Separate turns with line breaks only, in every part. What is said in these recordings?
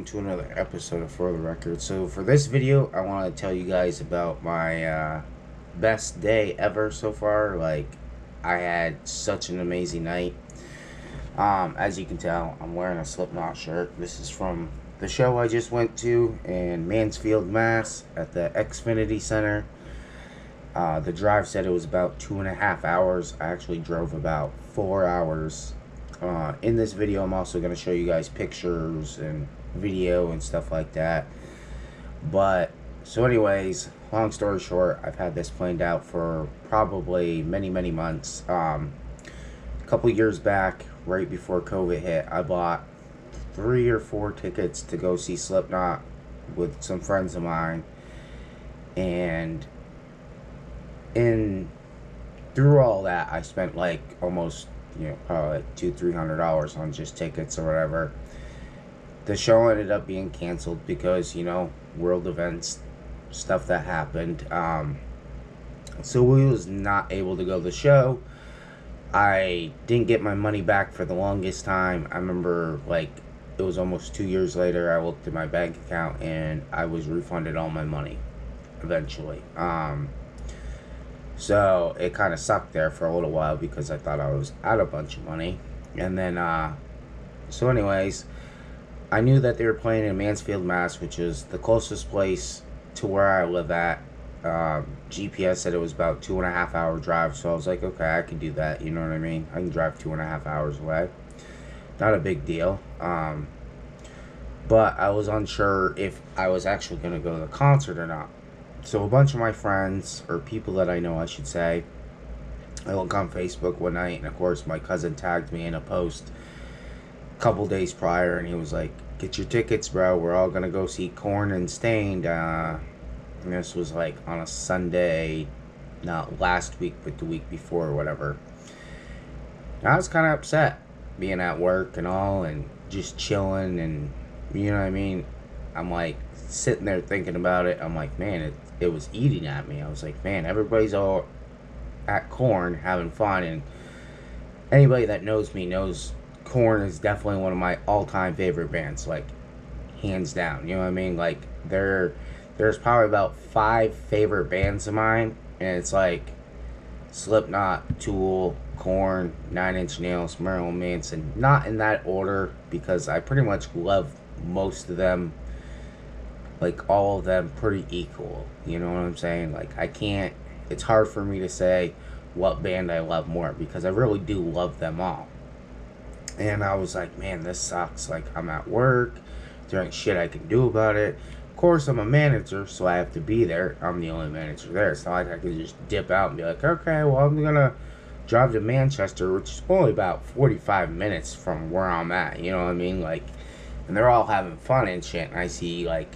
to another episode of For the Record. So for this video, I want to tell you guys about my best day ever so far. Like, I had such an amazing night. As you can tell, I'm wearing a Slipknot shirt. This is from the show I just went to in Mansfield, Mass. At the Xfinity Center. The drive said it was about 2.5 hours. I actually drove about 4 hours. In this video, I'm also going to show you guys pictures and video and stuff like that. But, so anyways, long story short, I've had this planned out for probably many months. A couple years back, right before COVID hit, I bought 3 or 4 tickets to go see Slipknot with some friends of mine. And through all that, I spent like almost, probably like $200-300 on just tickets or whatever. The show ended up being canceled because, world events, stuff that happened. So we was not able to go to the show. I didn't get my money back for the longest time. I remember, like, it was almost 2 years later, I looked at my bank account and I was refunded all my money eventually. So it kind of sucked there for a little while because I thought I was out a bunch of money. And then, so anyways, I knew that they were playing in Mansfield, Mass, which is the closest place to where I live at. GPS said it was about 2.5 hour drive, so I was like, okay, I can do that, you know what I mean? I can drive 2.5 hours away. Not a big deal. But I was unsure if I was actually going to go to the concert or not. So a bunch of my friends, or people that I know, I should say, I look on Facebook one night, and of course my cousin tagged me in a post a couple days prior, and he was like, get your tickets, bro, we're all gonna go see Korn and Stained. And this was like on a Sunday, not last week, but the week before or whatever. And I was kind of upset, being at work and all, and just chilling, and you know what I mean? I'm like, sitting there thinking about it, I'm like, man, it was eating at me. I was like, man, everybody's all at Korn having fun, and anybody that knows me knows Korn is definitely one of my all-time favorite bands, like, hands down, you know what I mean? Like, there's probably about 5 favorite bands of mine, and it's like Slipknot, Tool, Korn, 9 Inch Nails, Marilyn Manson, not in that order, because I pretty much love most of them, like all of them, pretty equal, you know what I'm saying? Like, it's hard for me to say what band I love more, because I really do love them all. And I was like, man, this sucks. Like, I'm at work, there ain't shit I can do about it. Of course, I'm a manager, so I have to be there. I'm the only manager there. It's not like I can just dip out and be like, okay, well, I'm gonna drive to Manchester, which is only about 45 minutes from where I'm at, you know what I mean? Like, and they're all having fun and shit, and I see, like,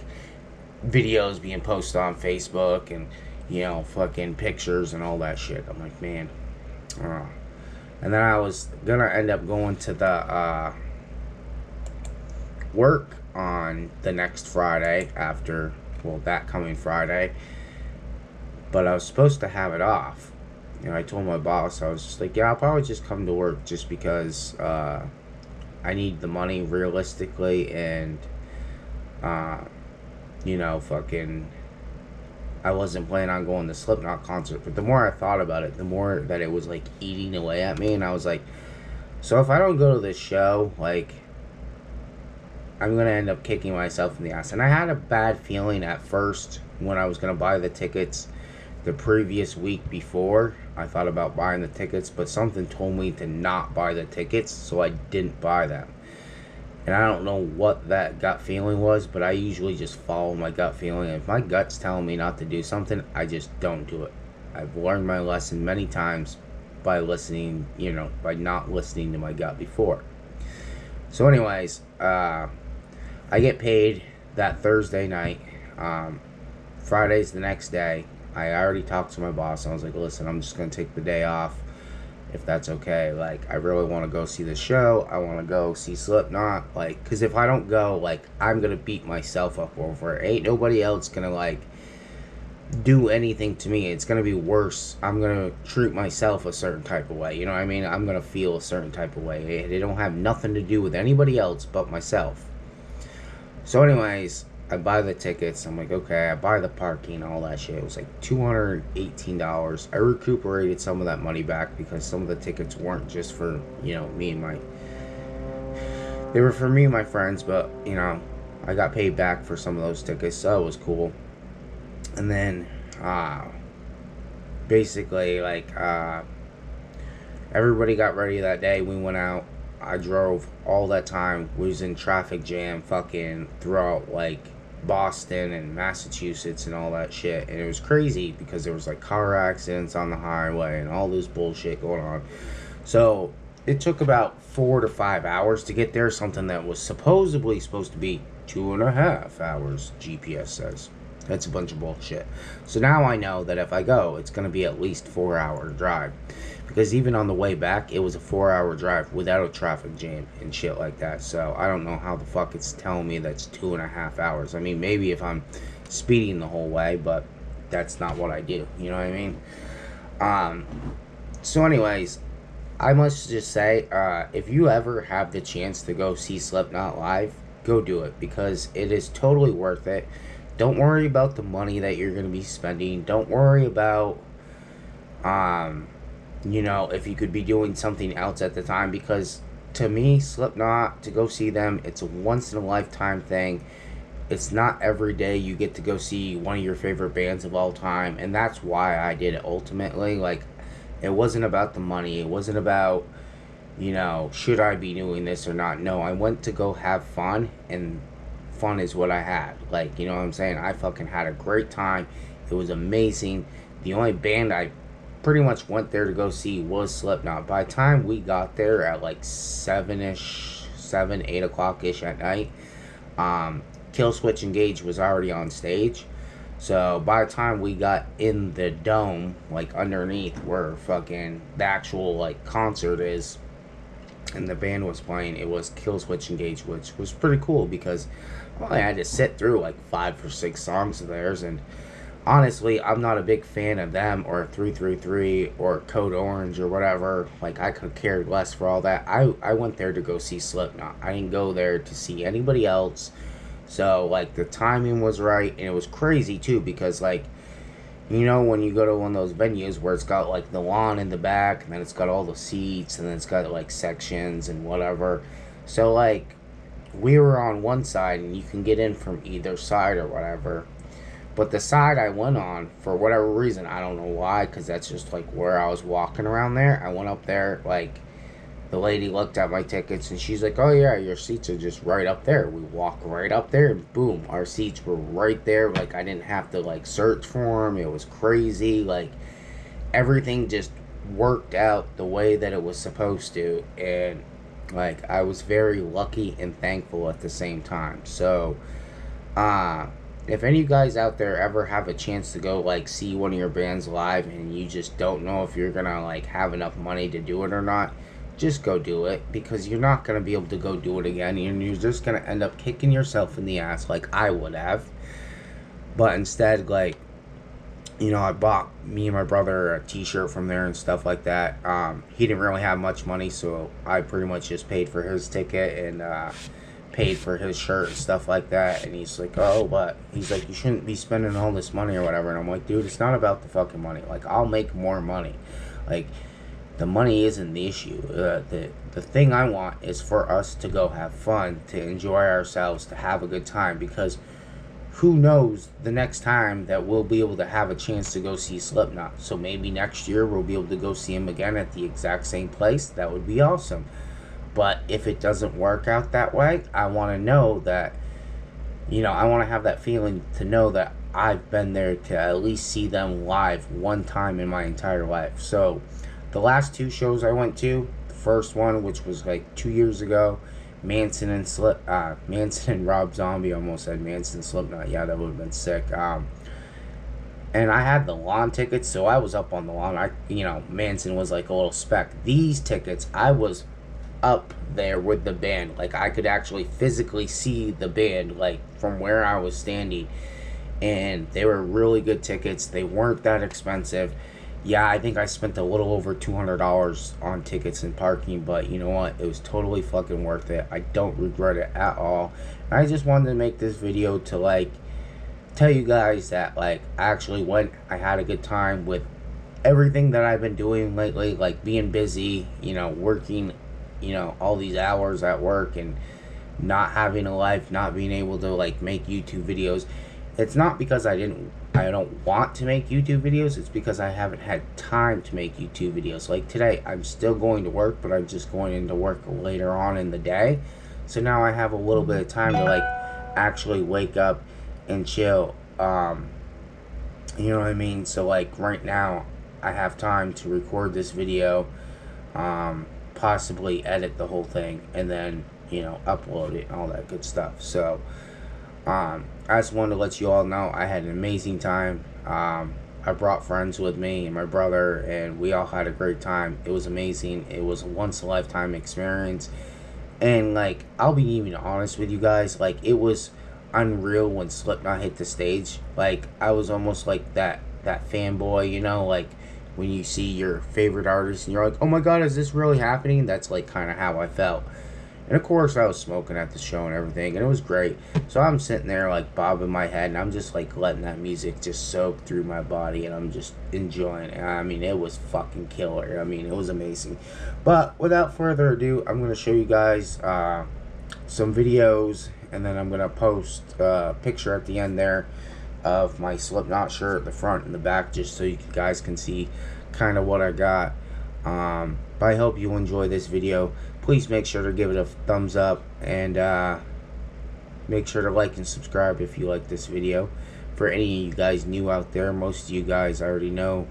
videos being posted on Facebook and, fucking pictures and all that shit. I'm like, man. And then I was gonna end up going to the work on the next Friday after, that coming Friday. But I was supposed to have it off. I told my boss, I was just like, yeah, I'll probably just come to work just because I need the money realistically, and fucking, I wasn't planning on going to the Slipknot concert. But the more I thought about it, the more that it was like eating away at me, and I was like, so if I don't go to this show, like, I'm gonna end up kicking myself in the ass. And I had a bad feeling at first when I was gonna buy the tickets the previous week before. I thought about buying the tickets, but something told me to not buy the tickets, so I didn't buy them. And I don't know what that gut feeling was, but I usually just follow my gut feeling. If my gut's telling me not to do something, I just don't do it. I've learned my lesson many times by listening, by not listening to my gut before. So anyways, I get paid that Thursday night. Friday's the next day. I already talked to my boss. I was like, listen, I'm just going to take the day off, if that's okay. Like, I really want to go see the show. I want to go see Slipknot. Like, because if I don't go, like, I'm going to beat myself up over it. Ain't nobody else going to, like, do anything to me. It's going to be worse. I'm going to treat myself a certain type of way. You know what I mean? I'm going to feel a certain type of way. They don't have nothing to do with anybody else but myself. So, anyways, I buy the tickets. I'm like, okay, I buy the parking, all that shit. It was like $218. I recuperated some of that money back because some of the tickets weren't just for, me and my. They were for me and my friends, but, I got paid back for some of those tickets, so it was cool. And then, basically, everybody got ready that day. We went out. I drove all that time. We was in traffic jam fucking throughout Boston and Massachusetts and all that shit. And it was crazy because there was car accidents on the highway and all this bullshit going on. So it took about 4 to 5 hours to get there. Something that was supposedly supposed to be 2.5 hours, GPS says. That's a bunch of bullshit. So now I know that if I go, it's going to be at least 4 hour drive. Because even on the way back, it was a 4 hour drive without a traffic jam and shit like that. So I don't know how the fuck it's telling me that's 2.5 hours. I mean, maybe if I'm speeding the whole way, but that's not what I do. You know what I mean? So anyways, I must just say, if you ever have the chance to go see Slipknot live, go do it. Because it is totally worth it. Don't worry about the money that you're going to be spending. Don't worry about, if you could be doing something else at the time. Because to me, Slipknot, to go see them, it's a once-in-a-lifetime thing. It's not every day you get to go see one of your favorite bands of all time. And that's why I did it ultimately. It wasn't about the money. It wasn't about, should I be doing this or not. No, I went to go have fun, and fun is what I had. You know what I'm saying? I fucking had a great time. It was amazing. The only band I pretty much went there to go see was Slipknot. By the time we got there at 8 o'clock ish at night, Killswitch Engage was already on stage. So by the time we got in the dome, underneath where fucking the actual concert is, and the band was playing, it was Killswitch Engage, which was pretty cool because I had to sit through 5 or 6 songs of theirs. And honestly, I'm not a big fan of them or 333 or Code Orange or whatever. I could care less for all that. I went there to go see Slipknot. I didn't go there to see anybody else. So the timing was right, and it was crazy too because when you go to one of those venues where it's got the lawn in the back, and then it's got all the seats, and then it's got sections and whatever. So we were on one side, and you can get in from either side or whatever. But the side I went on, for whatever reason, I don't know why, because that's just where I was walking around there. I went up there, the lady looked at my tickets, and she's like, oh yeah, your seats are just right up there. We walk right up there, and boom, our seats were right there. I didn't have to search for them. It was crazy. Everything just worked out the way that it was supposed to. And I was very lucky and thankful at the same time. So if any of you guys out there ever have a chance to go see one of your bands live, and you just don't know if you're gonna have enough money to do it or not, just go do it. Because you're not gonna be able to go do it again, and you're just gonna end up kicking yourself in the ass like I would have. But instead, I bought me and my brother a t-shirt from there and stuff like that. He didn't really have much money, so I pretty much just paid for his ticket and paid for his shirt and stuff like that. And he's like, oh, but he's like, you shouldn't be spending all this money or whatever. And I'm like, dude, it's not about the fucking money. I'll make more money. The money isn't the issue. The thing I want is for us to go have fun, to enjoy ourselves, to have a good time. Because who knows the next time that we'll be able to have a chance to go see Slipknot. So maybe next year we'll be able to go see him again at the exact same place. That would be awesome. But if it doesn't work out that way, I want to know that, I want to have that feeling to know that I've been there to at least see them live one time in my entire life. So the last 2 shows I went to, the first one, which was 2 years ago, Manson and Rob Zombie. Almost said Manson Slipknot. Yeah, that would have been sick. And I had the lawn tickets, so I was up on the lawn. Manson was a little speck. These tickets, I was up there with the band. I could actually physically see the band, from where I was standing. And they were really good tickets. They weren't that expensive. Yeah, I think I spent a little over $200 on tickets and parking, but you know what? It was totally fucking worth it. I don't regret it at all. And I just wanted to make this video to like tell you guys that like I actually went. I had a good time with everything that I've been doing lately, like being busy, working, all these hours at work and not having a life, not being able to like make YouTube videos. It's not because I don't want to make YouTube videos. It's because I haven't had time to make YouTube videos. Like today, I'm still going to work, but I'm just going into work later on in the day. So now I have a little bit of time to like actually wake up and chill. You know what I mean? So like right now, I have time to record this video, possibly edit the whole thing, and then upload it and all that good stuff. So I just wanted to let you all know I had an amazing time. I brought friends with me and my brother, and we all had a great time. It was amazing. It was a once in a lifetime experience. And like, I'll be even honest with you guys, like it was unreal when Slipknot hit the stage. Like I was almost like that fanboy, like when you see your favorite artist and you're like, oh my god, is this really happening? That's like kind of how I felt. And of course, I was smoking at the show and everything, and it was great. So I'm sitting there like bobbing my head, and I'm just like letting that music just soak through my body, and I'm just enjoying it. I mean, it was fucking killer. I mean, it was amazing. But without further ado, I'm gonna show you guys some videos, and then I'm gonna post a picture at the end there of my Slipknot shirt, the front and the back, just so you guys can see kind of what I got. But I hope you enjoy this video. Please make sure to give it a thumbs up, and make sure to like and subscribe if you like this video. For any of you guys new out there, most of you guys already know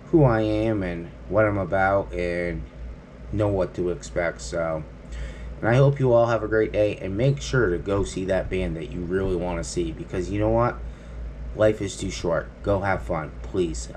who I am and what I'm about and know what to expect. So, and I hope you all have a great day, and make sure to go see that band that you really want to see, because you know what? Life is too short. Go have fun, please.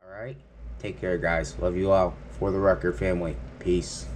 Alright? Take care, guys. Love you all. For the record, family. Peace.